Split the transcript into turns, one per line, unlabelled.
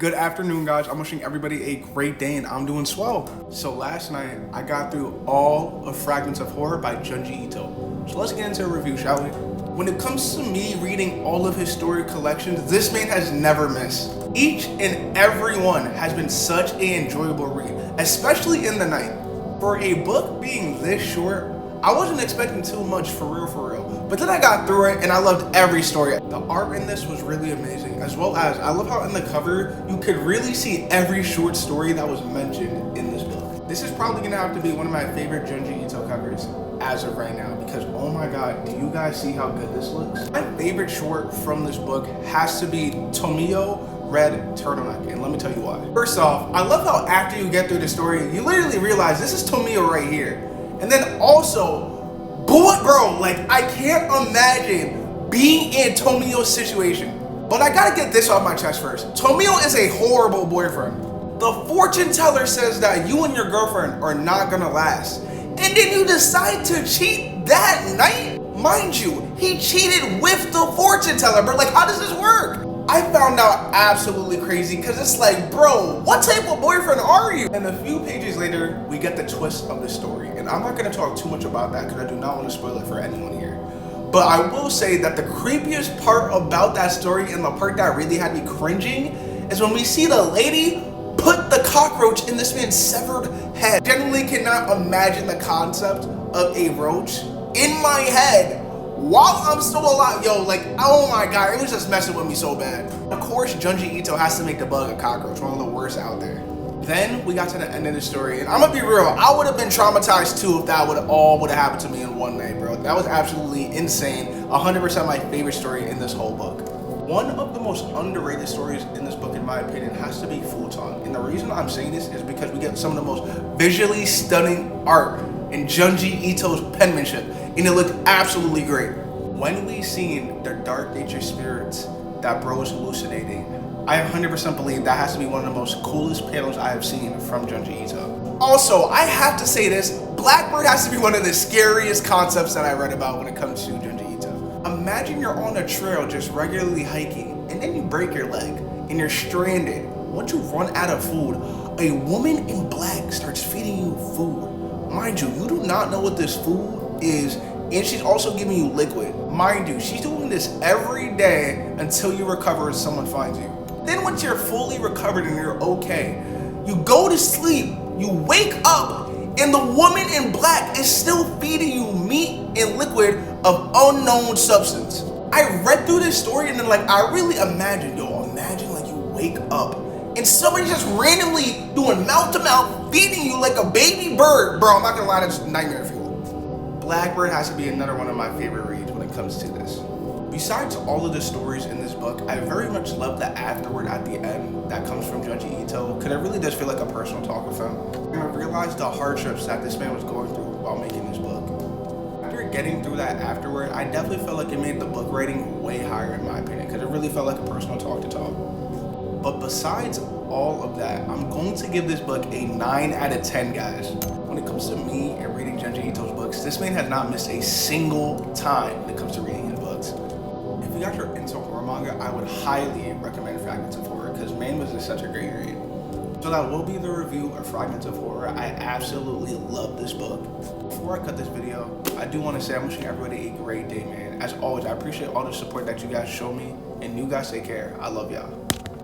Good afternoon, guys. I'm wishing everybody a great day and I'm doing swell. So last night, I got through all of Fragments of Horror by Junji Ito. So let's get into a review, shall we? When it comes to me reading all of his story collections, this man has never missed. Each and every one has been such an enjoyable read, especially in the night. For a book being this short, I wasn't expecting too much for real. But then I got through it and I loved every story. The art in this was really amazing, as well as I love how in the cover, you could really see every short story that was mentioned in this book. This is probably gonna have to be one of my favorite Junji Ito covers as of right now, because oh my god, do you guys see how good this looks? My favorite short from this book has to be Tomio Red Turtleneck, and let me tell you why. First off, I love how after you get through the story, you literally realize this is Tomio right here. And then also, bro, like I can't imagine being in Tomio's situation. But I gotta get this off my chest first. Tomio is a horrible boyfriend. The fortune teller says that you and your girlfriend are not gonna last. And then you decide to cheat that night? Mind you, he cheated with the fortune teller, but like how does this work? I found out absolutely crazy because it's like, bro, what type of boyfriend are you? And a few pages later, we get the twist of the story. And I'm not going to talk too much about that because I do not want to spoil it for anyone here. But I will say that the creepiest part about that story and the part that really had me cringing is when we see the lady put the cockroach in this man's severed head. Genuinely cannot imagine the concept of a roach in my head while I'm still alive. Yo, like, oh my god, it was just messing with me so bad. Of course, Junji Ito has to make the bug a cockroach, one of the worst out there. Then we got to the end of the story, and I'm gonna be real, I would have been traumatized too if that would have happened to me in one night, bro. That was absolutely insane. 100% my favorite story in this whole book. One of the most underrated stories in this book, in my opinion, has to be Futon. And the reason I'm saying this is because we get some of the most visually stunning art in Junji Ito's penmanship, and it looked absolutely great. When we seen the dark nature spirits that bro is hallucinating, I 100% believe that has to be one of the most coolest panels I have seen from Junji Ito. Also, I have to say this, Blackbird has to be one of the scariest concepts that I read about when it comes to Junji Ito. Imagine you're on a trail just regularly hiking, and then you break your leg, and you're stranded. Once you run out of food, a woman in black starts feeding you food. Mind you, you do not know what this food is, and she's also giving you liquid. Mind you, she's doing this every day until you recover and someone finds you. Then once you're fully recovered and you're okay, you go to sleep, you wake up, and the woman in black is still feeding you meat and liquid of unknown substance. I read through this story and then like, I really imagine like you wake up and somebody's just randomly doing mouth to mouth, feeding you like a baby bird. Bro, I'm not gonna lie, that's nightmare fuel. Blackbird has to be another one of my favorite reads when it comes to this. Besides all of the stories in this book, I very much love the afterword at the end that comes from Junji Ito, because it really does feel like a personal talk with him. And I realized the hardships that this man was going through while making this book. After getting through that afterword, I definitely felt like it made the book rating way higher in my opinion, because it really felt like a personal talk to talk. But besides all of that, I'm going to give this book a 9 out of 10, guys. When it comes to me and reading Junji Ito's books, this man has not missed a single time when it comes to reading his books. If you guys are into horror manga, I would highly recommend Fragments of Horror, because man, was this such a great read. So that will be the review of Fragments of Horror. I absolutely love this book. Before I cut this video, I do want to say I'm wishing everybody a great day, man. As always, I appreciate all the support that you guys show me, and you guys take care. I love y'all.